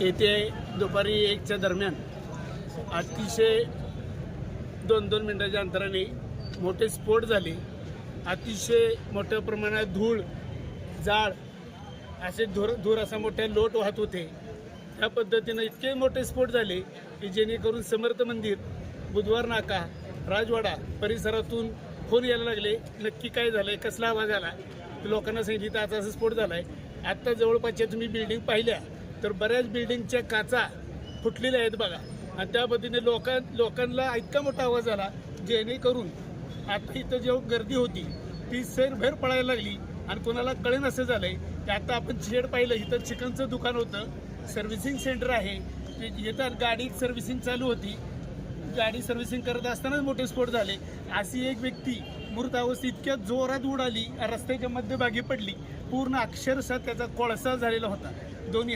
येथे दुपारी 1च्या दरम्यान अतिशय 2-2 मिनिटाच्या अंतराने मोठे स्फोट झाले। अतिशय मोठ्या प्रमाणात धूळ जाळ असे धूर असा मोठे लोट वाहत होते। त्या पद्धतीने इतके मोठे स्फोट झाले की जेणेकरून समर्थ मंदिर, बुधवार नाका, राजवाडा परिसरातून फोन यायला लागले, नक्की काय झालंय, कसला आवाज आला। लोकांना सांगितलं आता असा स्फोट झालाय। आता जवळपासच्या तुम्ही बिल्डिंग पाहिल्या तर बऱ्याच बिल्डिंगच्या काचा फुटलेल्या आहेत बघा। आणि त्या पद्धतीने लोकांना इतका मोठा आवाज आला जेणेकरून आता इथं जेव्हा गर्दी होती ती सैरभैर पळायला लागली आणि कोणाला कळेन असं झालंय की आता आपण शेड पाहिलं, इथं चिकनचं दुकान होतं, सर्व्हिसिंग सेंटर आहे, येतात गाडी सर्व्हिसिंग चालू होती, गाडी सर्व्हिसिंग करत असतानाच मोठे स्फोट झाले। अशी एक व्यक्ती मृत अवस्थेत इतक्या जोरात उडाली, रस्त्याच्या मध्यभागी पडली, पूर्ण अक्षरशः त्याचा कोळसा झालेला होता। दोन्ही